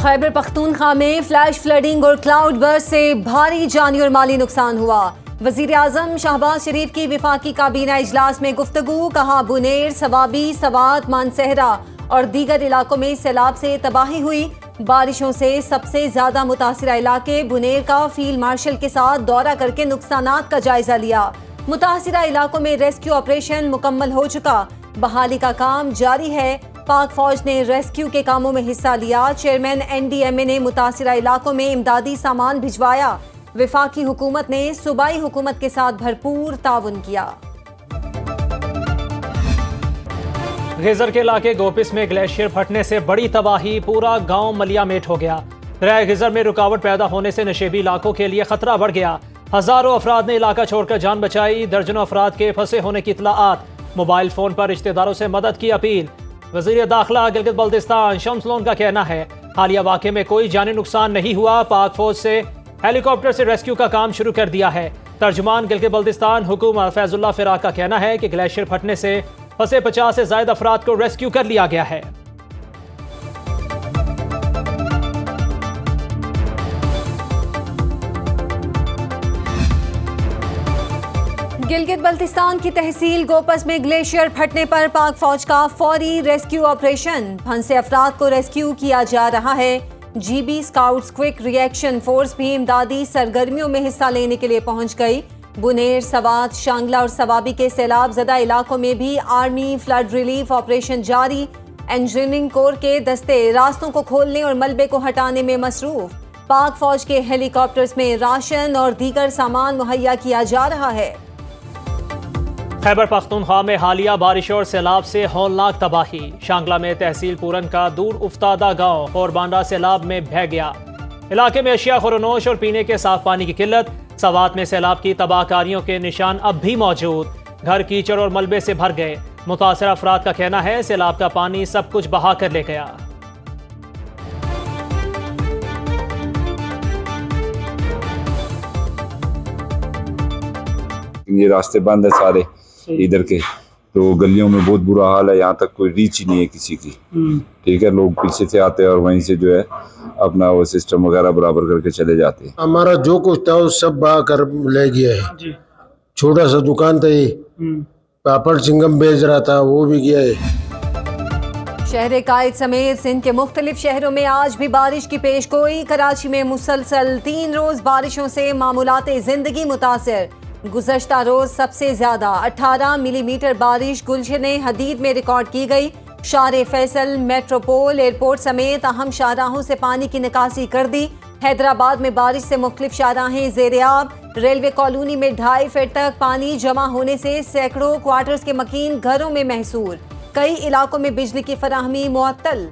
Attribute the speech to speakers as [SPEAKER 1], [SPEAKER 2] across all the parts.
[SPEAKER 1] खैबर पख्तूनख्वा में flash flooding और cloud burst से भारी जानी और माली नुकसान हुआ। वजीर आजम शहबाज शरीफ की विफाकी काबीना इजलास में गुफ्तगू, कहा बुनेर, सवाबी, सवात, मानसहरा और दीगर इलाकों में सैलाब से तबाही हुई। बारिशों से सबसे ज्यादा मुतासिरा इलाके बुनेर का फील्ड मार्शल के साथ दौरा करके नुकसानात का जायजा लिया। मुतासिरा इलाकों में रेस्क्यू ऑपरेशन मुकम्मल हो चुका, बहाली का काम जारी है। पाक फौज ने रेस्क्यू के कामों में हिस्सा लिया। चेयरमैन NDMA ने मुतासिरा इलाकों में इमदादी सामान भिजवाया। वफाकी हुकूमत ने सूबाई हुकूमत के साथ भरपूर ताउन किया।
[SPEAKER 2] गीजर के इलाके गोपिस में ग्लेशियर फटने से बड़ी तबाही, पूरा गांव मलियामेट हो गया। दरिया गीजर में रुकावट पैदा होने से नशेबी इलाकों के लिए खतरा बढ़ गया। हजारों अफराद ने इलाका छोड़कर जान बचाई। दर्जनों अफराद के फंसे होने की इत्तलाआत। मोबाइल फोन पर रिश्तेदारों से मदद की अपील। वज़ीर दाखिला गिलगित बल्तिस्तान शम्स लोन का कहना है हालिया वाक़े में कोई जानी नुकसान नहीं हुआ। पाक फौज से हेलीकॉप्टर से रेस्क्यू का काम शुरू कर दिया है। तर्जुमान गिलगित बल्तिस्तान हुकूमत फैजुल्लाह फिराक का कहना है कि ग्लेशियर फटने से फंसे 50 से ज्यादा अफराद को रेस्क्यू कर लिया गया है।
[SPEAKER 1] गिलगित बल्तिस्तान की तहसील गोपस में ग्लेशियर फटने पर पाक फौज का फौरी रेस्क्यू ऑपरेशन। फंसे अफराद को रेस्क्यू किया जा रहा है। GB scouts quick reaction force भी इमदादी सरगर्मियों में हिस्सा लेने के लिए पहुंच गई। बुनेर, सवात, शांगला और सवाबी के सैलाब ज़दा इलाकों में भी आर्मी फ्लड रिलीफ ऑपरेशन जारी। इंजीनियरिंग कोर के दस्ते रास्तों को खोलने और मलबे को हटाने में मसरूफ। पाक फौज के हेलीकॉप्टर्स में राशन और दीगर सामान मुहैया किया जा रहा है।
[SPEAKER 2] खैबर पख्तूनख्वा में हालिया बारिश और सैलाब से हौलनाक तबाही। शांगला में तहसील पूरन का दूर उफ्तादा गांव खोरबांडा सैलाब में बह गया। इलाके में अशिया खुरनोश और पीने के साफ पानी की किल्लत। सवात में सैलाब की तबाहकारियों के निशान अब भी मौजूद। घर कीचड़ और मलबे से भर गए। मुतासिर अफराद का कहना है सैलाब का पानी सब कुछ बहा कर ले गया।
[SPEAKER 3] ये रास्ते बंद है सारे इधर के, तो गलियों में बहुत बुरा हाल है। यहाँ तक कोई रीच ही नहीं है किसी की। ठीक है, लोग पीछे से आते हैं और वहीं से जो है अपना वो सिस्टम वगैरह बराबर करके चले जाते हैं।
[SPEAKER 4] हमारा जो कुछ था वो सब बहा कर ले गया है। छोटा सा दुकान था, ये पापड़ चिंगम बेच रहा था, वो भी गया है।
[SPEAKER 1] शहर कायद समेत सिंध के मुख्तलिफ शहरों में आज भी बारिश की पेशगोई। कराची में मुसलसल 3 रोज बारिशों से मामूलाते जिंदगी मुतासिर। गुज़श्ता रोज सबसे ज्यादा 18 मिलीमीटर बारिश गुलशन हदीद में रिकॉर्ड की गई। शारे फैसल, मेट्रोपोल, एयरपोर्ट समेत अहम शाहराहों से पानी की निकासी कर दी। हैदराबाद में बारिश से मुख्तलिफ शाहराहें ज़ेर-ए-आब। रेलवे कॉलोनी में 2.5 फीट तक पानी जमा होने से सैकड़ों क्वार्टर्स के मकीन घरों में महसूर। कई इलाकों में बिजली की फराहमी मुअत्तल।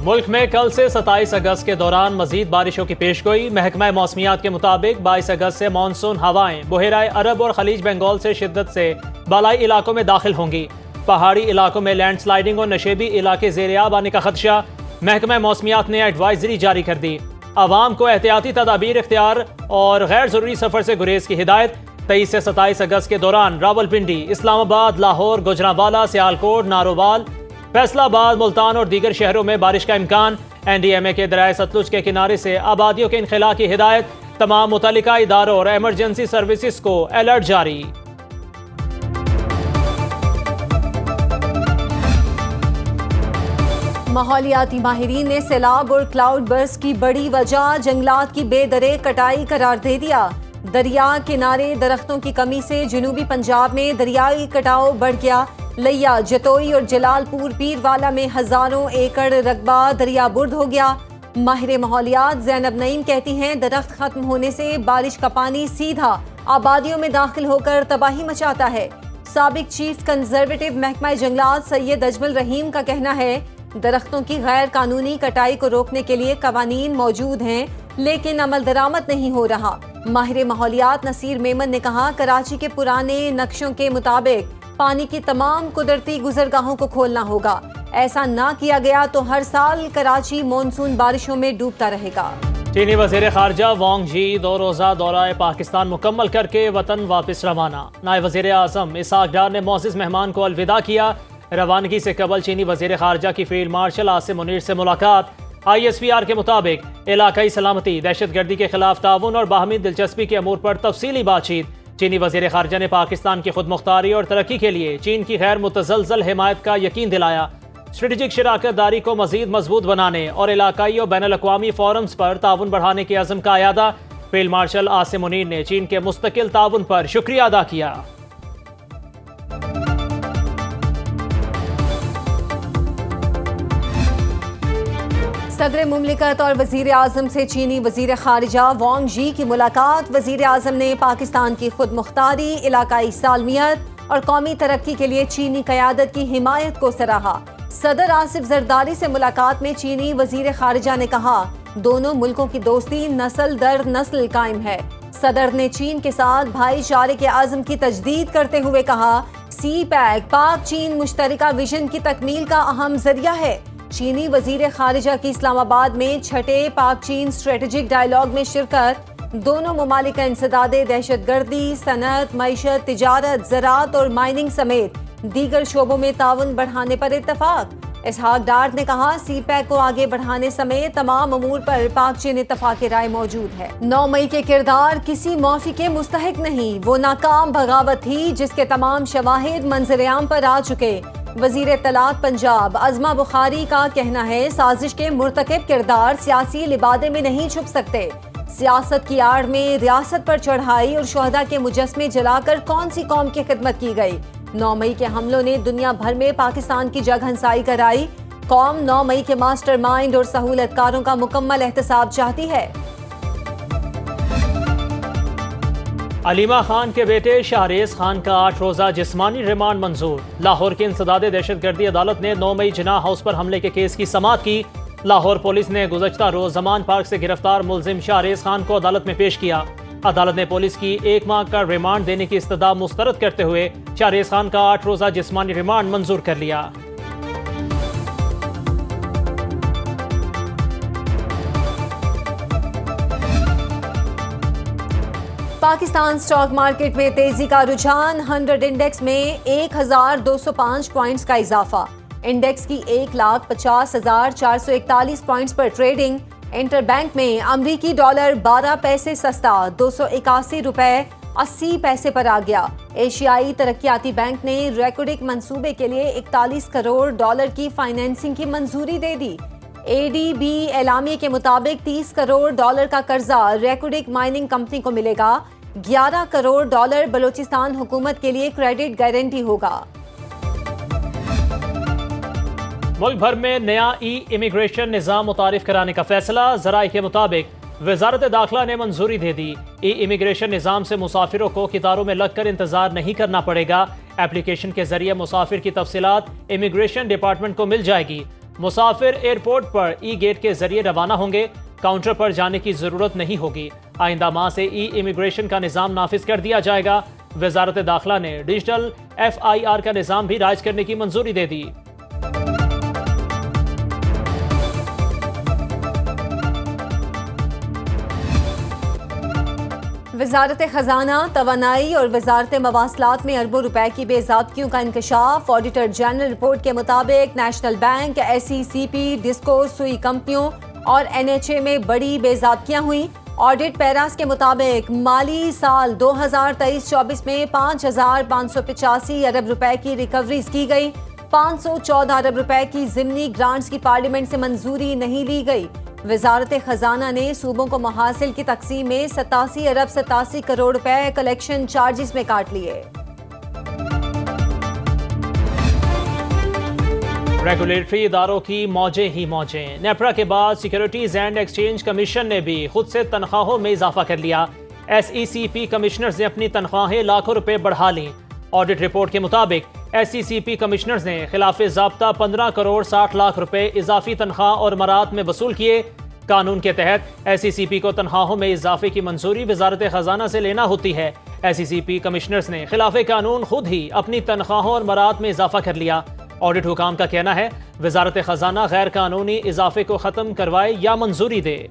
[SPEAKER 2] मुल्क में कल से 27 अगस्त के दौरान मजीद बारिशों की पेशगोई। महकमा मौसमियात के मुताबिक 22 अगस्त से मानसून हवाएं बहराए अरब और खलीज बंगाल से शिद्दत से बालाई इलाकों में दाखिल होंगी। पहाड़ी इलाकों में लैंडस्लाइडिंग और नशेबी इलाके ज़ेर-ए-आब आने का खदशा। महकमा मौसमियात ने एडवाइजरी जारी कर दी। आवाम को एहतियाती तदाबीर इख्तियार और गैर जरूरी सफर से गुरेज की हिदायत। 23 से 27 अगस्त के दौरान रावलपिंडी, इस्लामाबाद, लाहौर, गुजरांवाला, सियालकोट, नारोवाल, फैसलाबाद, मुल्तान और दीगर शहरों में बारिश का इम्कान। NDMA के दरिया सतलुज के किनारे से आबादियों के इनखला की हिदायत। तमाम मुतल्लिका इदारों और एमरजेंसी सर्विसेज को अलर्ट जारी।
[SPEAKER 1] माहौलियाती माहिरीन ने सैलाब और क्लाउड बर्स्ट की बड़ी वजह जंगलात की बेदरे कटाई करार दे दिया। दरिया किनारे दरख्तों की कमी से जनूबी पंजाब में दरियाई कटाव बढ़ गया। लिया, जतोई और जलालपुर पीरवाला में हजारों एकड़ रकबा दरिया बुर्द हो गया। माहिर माहौलियात ज़ैनब नईम कहती हैं दरख्त खत्म होने से बारिश का पानी सीधा आबादियों में दाखिल होकर तबाही मचाता है। साबिक चीफ कंजर्वेटिव महकमा जंगलात सैयद अजमल रहीम का कहना है दरख्तों की गैर कानूनी कटाई को रोकने के लिए कवानीन मौजूद हैं, लेकिन अमल दरामद नहीं हो रहा। माहिर माहौलियात नसीर मेमन ने कहा कराची के पुराने नक्शों के मुताबिक पानी की तमाम कुदरती गुजरगाहों को खोलना होगा। ऐसा ना किया गया तो हर साल कराची मॉनसून बारिशों में डूबता रहेगा।
[SPEAKER 2] चीनी वज़ीर ख़ारजा वांग जी 2 रोज़ा दौरा पाकिस्तान मुकम्मल करके वतन वापस रवाना। नायब वज़ीर आज़म इसहाक डार ने मोअज़्ज़िज़ मेहमान को अलविदा किया। रवानगी से कबल चीनी वजीर खारजा की फील्ड मार्शल आसिम मुनीर से मुलाकात। ISPR के मुताबिक इलाकाई सलामती, दहशतगर्दी के खिलाफ ताउन और बाहमी दिलचस्पी के अमूर पर तफसीली बातचीत। चीनी वजीर खारजा ने पाकिस्तान की खुद मुख्तारी और तरक्की के लिए चीन की गैर मुतज़लज़ल हिमायत का यकीन दिलाया। स्ट्रेटेजिक शराकत दारी को मजीद मजबूत बनाने और इलाकाई और बैनुल अक़वामी फोरम्स पर ताउन बढ़ाने के अज़म का अयादा। फील्ड मार्शल आसिम मुनीर ने चीन के मुस्तकिल ताउन पर शुक्रिया अदा किया।
[SPEAKER 1] सदर मुमलिकत और वजीर आजम से चीनी वजीर खारजा वांग जी की मुलाकात। वजीर आजम ने पाकिस्तान की खुद मुख्तारी, इलाकाई सालमियत और कौमी तरक्की के लिए चीनी क़यादत की हिमायत को सराहा। सदर आसिफ जरदारी से मुलाकात में चीनी वजीर खारजा ने कहा, दोनों मुल्कों की दोस्ती नस्ल दर नस्ल कायम है। सदर ने चीन के साथ भाईचारे के आज़म की तजदीद करते हुए कहा, CPEC पाक चीन मुश्तरका विजन की तकमील का अहम जरिया है। चीनी वजीर खारजा की इस्लामाबाद में छठे पाक चीन स्ट्रेटेजिक डायलॉग में शिरकत। दोनों ममालिक का इंसदादे दहशतगर्दी, सनअत, मईशत, तिजारत, ज़राअत और माइनिंग समेत दीगर शोबों में ताउन बढ़ाने पर इत्तफाक। इसहाक डार ने कहा, CPEC को आगे बढ़ाने समेत तमाम अमूर पर पाक चीन इत्तफाक राय मौजूद है। 9 मई के किरदार किसी माफी के मुस्तहिक नहीं, वो नाकाम बगावत थी जिसके तमाम शवाहिद मंजर-ए-आम पर आ चुके। वजीर तलात पंजाब अज़मा बुखारी का कहना है, साजिश के मुर्तकिब किरदार सियासी लिबादे में नहीं छुप सकते। सियासत की आड़ में रियासत पर चढ़ाई और शोहदा के मुजस्मे जलाकर कौन सी कौम की खिदमत की गई। 9 मई के हमलों ने दुनिया भर में पाकिस्तान की जगहंसाई कराई। कौम 9 मई के मास्टरमाइंड और सहूलतकारों का मुकम्मल एहतसाब चाहती है।
[SPEAKER 2] अलीमा खान के बेटे शाहरेज खान का 8 रोज़ा जिस्मानी रिमांड मंजूर। लाहौर की इंसदादे दहशतगर्दी अदालत ने 9 मई जिनाह हाउस पर हमले के केस की समाअत की। लाहौर पुलिस ने गुज़श्ता रोज जमान पार्क से गिरफ्तार मुलजिम शाहरेज खान को अदालत में पेश किया। अदालत ने पुलिस की 1 माह का रिमांड देने की इस्तदा मुस्तरद करते हुए शाहरेज खान का 8 रोज़ा जिस्मानी रिमांड मंजूर कर लिया।
[SPEAKER 1] पाकिस्तान स्टॉक मार्केट में तेजी का रुझान। 100 इंडेक्स में 1205 पॉइंट्स का इजाफा। इंडेक्स की 1,50,441 पॉइंट्स पर ट्रेडिंग। इंटरबैंक में अमरीकी डॉलर 12 पैसे सस्ता 281 रुपए 80 पैसे पर आ गया। एशियाई तरक्याती बैंक ने रेकोडिक मंसूबे के लिए 41 करोड़ डॉलर की फाइनेंसिंग की मंजूरी दे दी। ADB एलामिया के मुताबिक 30 करोड़ डॉलर का कर्जा रेकोडिक माइनिंग कंपनी को मिलेगा। 11 करोड़ डॉलर बलूचिस्तान हुकूमत के लिए क्रेडिट गारंटी होगा।
[SPEAKER 2] मुल्क भर में नया इमिग्रेशन निज़ाम मुतारिफ कराने का फैसला। ज़राए के मुताबिक वजारत दाखिला ने मंजूरी दे दी। इमिग्रेशन निज़ाम से मुसाफिरों को कितारों में लगकर इंतजार नहीं करना पड़ेगा। एप्लीकेशन के जरिए मुसाफिर की तफसीलात इमिग्रेशन डिपार्टमेंट को मिल जाएगी। मुसाफिर एयरपोर्ट पर गेट के जरिए रवाना होंगे। काउंटर पर जाने की जरूरत नहीं होगी। आइंदा माह से इमिग्रेशन का निज़ाम नाफिज कर दिया जाएगा। वजारत दाखिला ने डिजिटल FIR का निज़ाम भी राइज करने की मंजूरी दे दी।
[SPEAKER 1] वजारत खजाना, तवानाई और वजारत मवासलात में अरबों रुपए की बेज़ाब्तियों का इंकशाफ। ऑडिटर जनरल रिपोर्ट के मुताबिक नेशनल बैंक, SECP, डिस्को, सुई कंपनियों और NHA में बड़ी बेज़ाब्तियां हुई। ऑडिट पैरास के मुताबिक माली साल 2023-24 में 5,585 अरब रुपए की रिकवरीज की गई। 514 अरब रुपए की ज़िमनी ग्रांट्स की पार्लियामेंट से मंजूरी नहीं ली गई। वजारत खजाना ने सूबों को महासिल की तकसीम में 87 अरब 87 करोड़ रुपए कलेक्शन चार्जेस में काट लिए।
[SPEAKER 2] रेगुलेटरी इदारों की मौजें ही मौजें। नेपरा के बाद सिक्योरिटीज एंड एक्सचेंज कमीशन ने भी खुद से तनख्वाहों में इजाफा कर लिया। SECP कमिश्नर्स ने अपनी तनख्वाहें लाखों रुपए बढ़ा लीं। ऑडिट रिपोर्ट के मुताबिक SECP कमिश्नर्स ने खिलाफ ज़ाब्ता 15 करोड़ 60 लाख रुपए इजाफी तनख्वाह और मरात में वसूल किए। कानून के तहत SECP को तनख्वाहों में इजाफे की मंजूरी वजारत खजाना से लेना होती है। SECP कमिश्नर्स ने खिलाफ कानून खुद ही अपनी तनख्वाहों और मरात में इजाफा कर लिया। ऑडिट हुकाम का कहना है वजारत खजाना गैर कानूनी इजाफे को ख़त्म करवाए या मंजूरी दे।